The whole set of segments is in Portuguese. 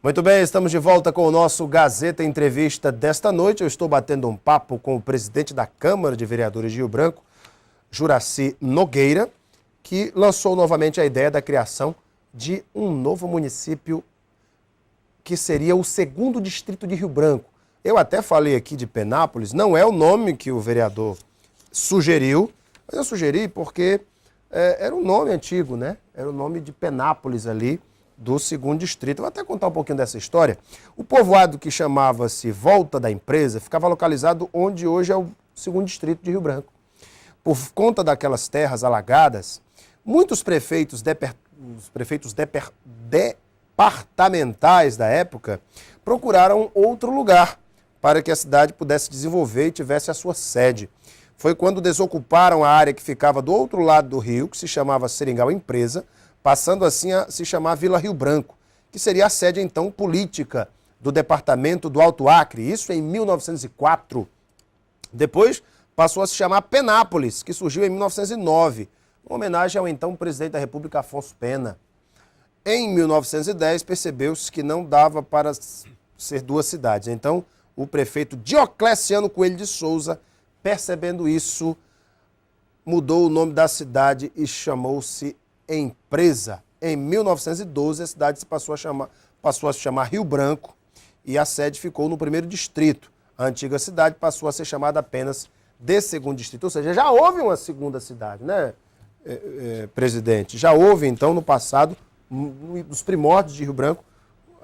Muito bem, estamos de volta com o nosso Gazeta Entrevista desta noite. Eu estou batendo um papo com o presidente da Câmara de Vereadores de Rio Branco, Juracy Nogueira, que lançou novamente a ideia da criação de um novo município que seria o segundo distrito de Rio Branco. Eu até falei aqui de Penápolis, não é o nome que o vereador sugeriu, mas eu sugeri porque era um nome antigo, né? Era o nome de Penápolis ali, do segundo distrito. Eu vou até contar um pouquinho dessa história. O povoado que chamava-se Volta da Empresa ficava localizado onde hoje é o segundo distrito de Rio Branco. Por conta daquelas terras alagadas, muitos prefeitos departamentais da época procuraram outro lugar para que a cidade pudesse desenvolver e tivesse a sua sede. Foi quando desocuparam a área que ficava do outro lado do rio, que se chamava Seringal Empresa, passando assim a se chamar Vila Rio Branco, que seria a sede então política do departamento do Alto Acre, isso em 1904. Depois passou a se chamar Penápolis, que surgiu em 1909, em homenagem ao então presidente da República, Afonso Pena. Em 1910 percebeu-se que não dava para ser duas cidades, então o prefeito Diocleciano Coelho de Souza, percebendo isso, mudou o nome da cidade e chamou-se Empresa. Em 1912, a cidade passou a se chamar Rio Branco e a sede ficou no primeiro distrito. A antiga cidade passou a ser chamada apenas de segundo distrito. Ou seja, já houve uma segunda cidade, né, presidente? Já houve, então, no passado, nos primórdios de Rio Branco,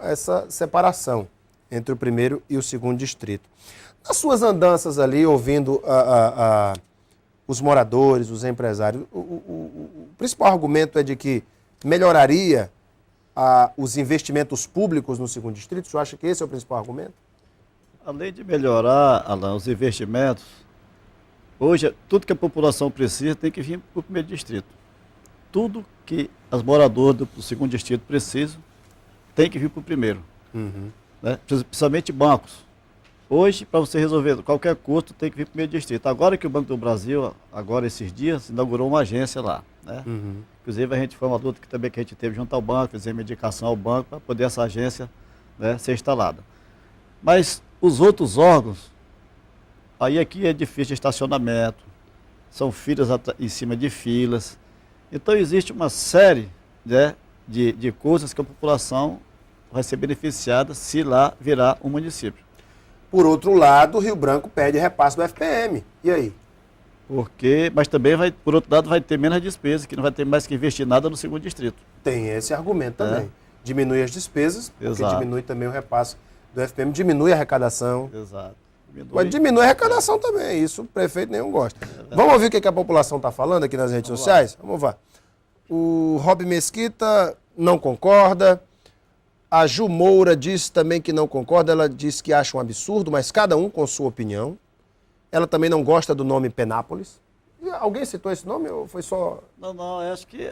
essa separação entre o primeiro e o segundo distrito. Nas suas andanças ali, ouvindo os moradores, os empresários, o principal argumento é de que melhoraria os investimentos públicos no segundo distrito. O senhor acha que esse é o principal argumento? Além de melhorar, Alain, os investimentos, hoje tudo que a população precisa tem que vir para o primeiro distrito. Tudo que as moradoras do segundo distrito precisam tem que vir para o primeiro. Uhum. Né? Principalmente bancos. Hoje, para você resolver qualquer custo, tem que vir para o primeiro distrito. Agora que o Banco do Brasil, agora esses dias, inaugurou uma agência lá. Né? Uhum. Inclusive, a gente foi uma luta que também que a gente teve junto ao banco, fizemos indicação ao banco para poder essa agência, né, ser instalada. Mas os outros órgãos, aí aqui é difícil de estacionamento, são filas em cima de filas. Então, existe uma série, né, de coisas que a população vai ser beneficiada se lá virar um município. Por outro lado, o Rio Branco pede repasse do FPM. E aí? Mas também, por outro lado, vai ter menos despesas, que não vai ter mais que investir nada no segundo distrito. Tem esse argumento também. Diminui as despesas, porque Exato. diminui também o repasse do FPM, diminui a arrecadação. Exato. Mas diminui a arrecadação também, isso o prefeito nenhum gosta. Vamos ouvir o que a população está falando aqui nas redes sociais? Vamos lá. O Rob Mesquita não concorda. A Ju Moura disse também que não concorda, ela disse que acha um absurdo, mas cada um com sua opinião. Ela também não gosta do nome Penápolis. E alguém citou esse nome ou foi só... Não, acho que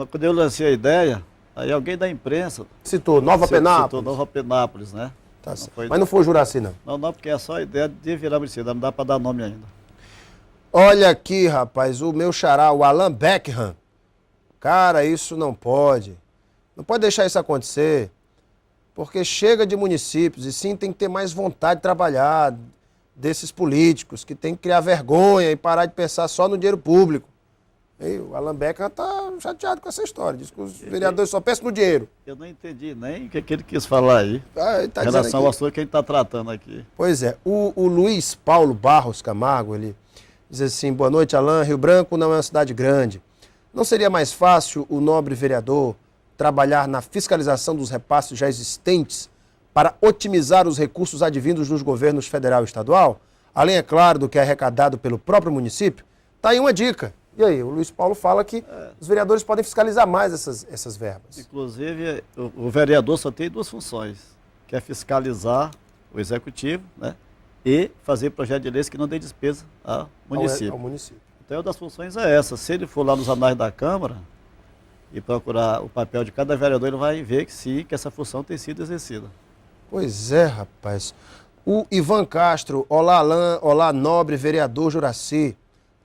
quando eu lancei a ideia, aí alguém da imprensa... Citou Nova Penápolis. Citou Nova Penápolis, né? Tá, mas não foi o Juracy, não. Não, porque é só a ideia de virar município, não dá para dar nome ainda. Olha aqui, rapaz, o meu xará, o Alan Beckham. Cara, isso não pode. Não pode deixar isso acontecer. Porque chega de municípios e sim tem que ter mais vontade de trabalhar desses políticos, que tem que criar vergonha e parar de pensar só no dinheiro público. E o Alan Beckham está chateado com essa história, diz que os vereadores só pensam no dinheiro. Eu não entendi nem o que ele quis falar aí, Tá em relação ao assunto que a gente está tratando aqui. Pois é, o Luiz Paulo Barros Camargo, ele diz assim: boa noite, Alain, Rio Branco não é uma cidade grande. Não seria mais fácil o nobre vereador trabalhar na fiscalização dos repasses já existentes para otimizar os recursos advindos dos governos federal e estadual, além, é claro, do que é arrecadado pelo próprio município? Tá aí uma dica. E aí, o Luiz Paulo fala que os vereadores podem fiscalizar mais essas verbas. Inclusive, o vereador só tem duas funções, que é fiscalizar o executivo, né, e fazer projeto de leis que não dê despesa ao município. Ao município. Então, uma das funções é essa. Se ele for lá nos anais da Câmara e procurar o papel de cada vereador, ele vai ver que sim, que essa função tem sido exercida. Pois é, rapaz. O Ivan Castro, olá Alain, olá nobre vereador Juracy.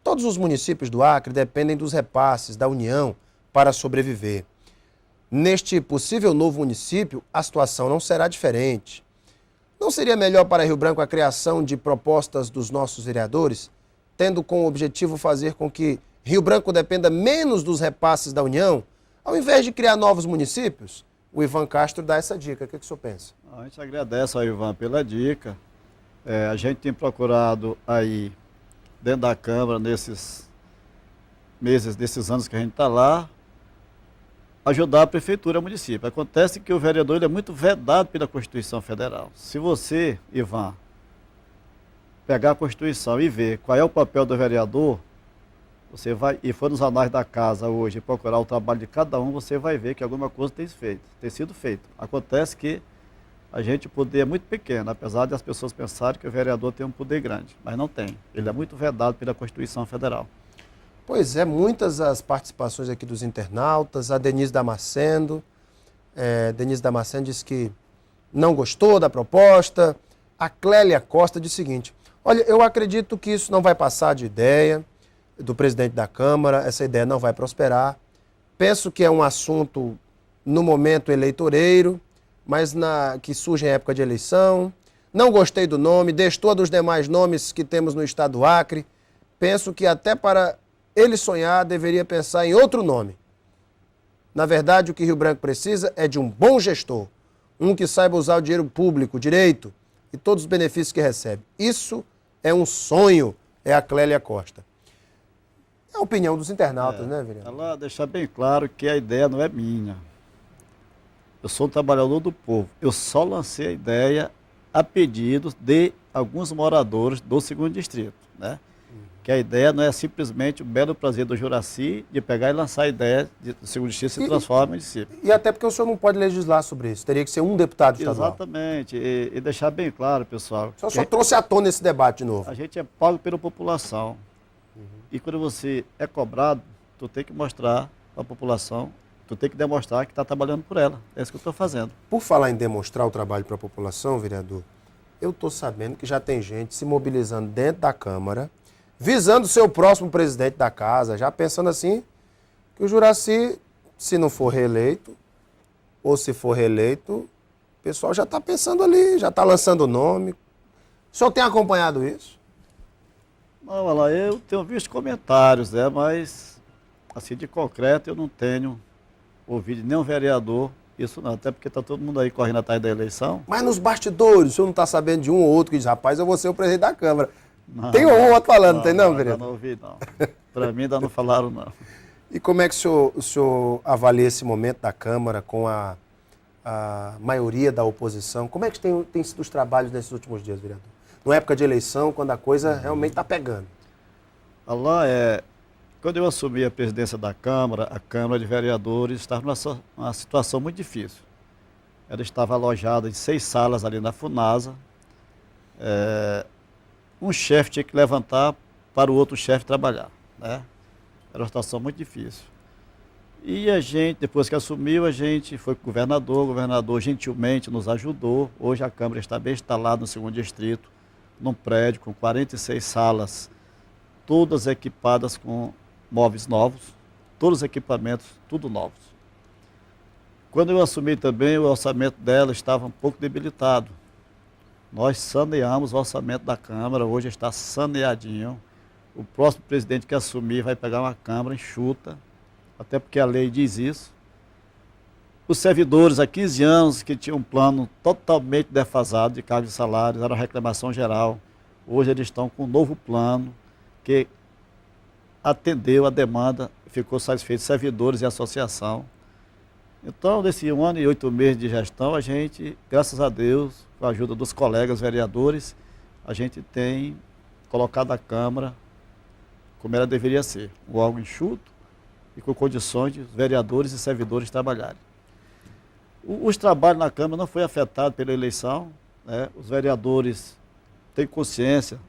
Todos os municípios do Acre dependem dos repasses da União para sobreviver. neste possível novo município, a situação não será diferente. Não seria melhor para Rio Branco a criação de propostas dos nossos vereadores, tendo como objetivo fazer com que Rio Branco dependa menos dos repasses da União, ao invés de criar novos municípios? O Ivan Castro dá essa dica. O que o senhor pensa? A gente agradece ao Ivan pela dica. A gente tem procurado aí, dentro da Câmara, nesses meses, desses anos que a gente está lá, ajudar a prefeitura e o município. Acontece que o vereador ele é muito vedado pela Constituição Federal. Se você, Ivan, pegar a Constituição e ver qual é o papel do vereador, você vai, e for nos anais da casa hoje e procurar o trabalho de cada um, você vai ver que alguma coisa tem sido feita. Acontece que a gente, o poder é muito pequeno, apesar de as pessoas pensarem que o vereador tem um poder grande, mas não tem. Ele é muito vedado pela Constituição Federal. Pois é, muitas as participações aqui dos internautas. A Denise Damasceno. Denise Damasceno disse que não gostou da proposta. A Clélia Costa disse o seguinte: olha, eu acredito que isso não vai passar de ideia do presidente da Câmara, essa ideia não vai prosperar. Penso que é um assunto no momento eleitoreiro, mas que surge em época de eleição. Não gostei do nome, destoa dos demais nomes que temos no estado do Acre. Penso que até para ele sonhar, deveria pensar em outro nome. Na verdade, o que Rio Branco precisa é de um bom gestor, um que saiba usar o dinheiro público, direito e todos os benefícios que recebe. Isso é um sonho, é a Clélia Costa. É a opinião dos internautas, né, vereador? Ela deixar bem claro que a ideia não é minha. Eu sou um trabalhador do povo. Eu só lancei a ideia a pedido de alguns moradores do 2º Distrito, né? Que a ideia não é simplesmente o belo prazer do Juraci de pegar e lançar a ideia de o 2º Distrito se transforma em município. E até porque o senhor não pode legislar sobre isso, teria que ser um deputado estadual. Exatamente, e deixar bem claro, pessoal. O senhor só trouxe à tona esse debate de novo. A gente é pago pela população. E quando você é cobrado, tu tem que mostrar à população, tu tem que demonstrar que está trabalhando por ela. É isso que eu estou fazendo. Por falar em demonstrar o trabalho para a população, vereador, eu estou sabendo que já tem gente se mobilizando dentro da Câmara, visando o seu próximo presidente da casa, já pensando assim, que o Juraci, se não for reeleito, ou se for reeleito, o pessoal já está pensando ali, já está lançando o nome. O senhor tem acompanhado isso? Não, olha lá, eu tenho visto comentários, mas assim de concreto eu não tenho ouvido de nenhum vereador isso não, até porque está todo mundo aí correndo atrás da eleição. Mas nos bastidores, o senhor não está sabendo de um ou outro que diz, rapaz, eu vou ser o presidente da Câmara. Não, tem um ou outro falando, não tem não, vereador? Não ouvi, não. Para mim ainda não falaram, não. E como é que o senhor avalia esse momento da Câmara com a maioria da oposição? Como é que tem sido os trabalhos nesses últimos dias, vereador? Na época de eleição, quando a coisa realmente está pegando. Quando eu assumi a presidência da Câmara, a Câmara de Vereadores estava numa situação muito difícil. Ela estava alojada em 6 salas ali na Funasa. Um chefe tinha que levantar para o outro chefe trabalhar, né? Era uma situação muito difícil. E a gente, depois que assumiu, a gente foi com o governador gentilmente nos ajudou. Hoje a Câmara está bem instalada no 2º Distrito, num prédio com 46 salas, todas equipadas com móveis novos, todos os equipamentos, tudo novos. Quando eu assumi também, o orçamento dela estava um pouco debilitado. Nós saneamos o orçamento da Câmara, hoje está saneadinho. O próximo presidente que assumir vai pegar uma Câmara enxuta, até porque a lei diz isso. Os servidores há 15 anos que tinham um plano totalmente defasado de cargos e salários, era uma reclamação geral. Hoje eles estão com um novo plano que atendeu a demanda, ficou satisfeito, servidores e associação. Então, nesse 1 ano e 8 meses de gestão, a gente, graças a Deus, com a ajuda dos colegas vereadores, a gente tem colocado a Câmara como ela deveria ser, um órgão enxuto e com condições de vereadores e servidores trabalharem. Os trabalhos na Câmara não foi afetado pela eleição, né? Os vereadores têm consciência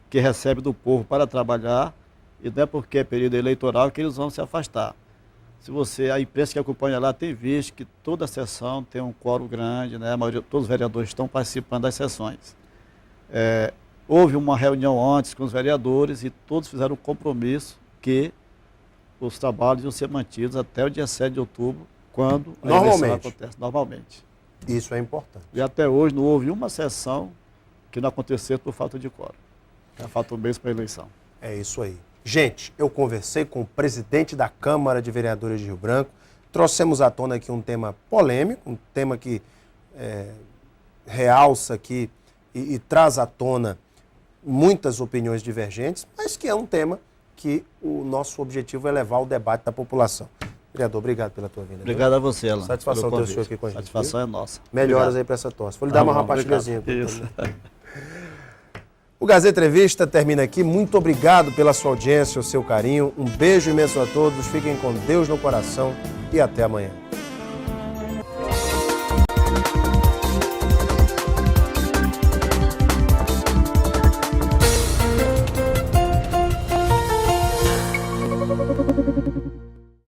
que recebem do povo para trabalhar e não é porque é período eleitoral que eles vão se afastar. A imprensa que acompanha lá tem visto que toda a sessão tem um quórum grande, né? Todos os vereadores estão participando das sessões. Houve uma reunião antes com os vereadores e todos fizeram um compromisso que os trabalhos iam ser mantidos até o dia 7 de outubro, quando a Normalmente. eleição acontece. Normalmente. Isso é importante. E até hoje não houve uma sessão que não acontecesse por falta de quórum. Já falta um mês para a eleição. É isso aí. Gente, eu conversei com o presidente da Câmara de Vereadores de Rio Branco, trouxemos à tona aqui um tema polêmico, um tema que realça aqui e traz à tona muitas opiniões divergentes, mas que é um tema que o nosso objetivo é levar o debate da população. Vereador, obrigado pela tua vinda. Obrigado a você, Alan. Satisfação ter o senhor aqui com a gente. Satisfação é nossa. Melhoras Obrigado. aí para essa tosse. Vou lhe dar uma rapastilhazinha. Isso. O Gazeta Entrevista termina aqui. Muito obrigado pela sua audiência, o seu carinho. Um beijo imenso a todos. Fiquem com Deus no coração e até amanhã.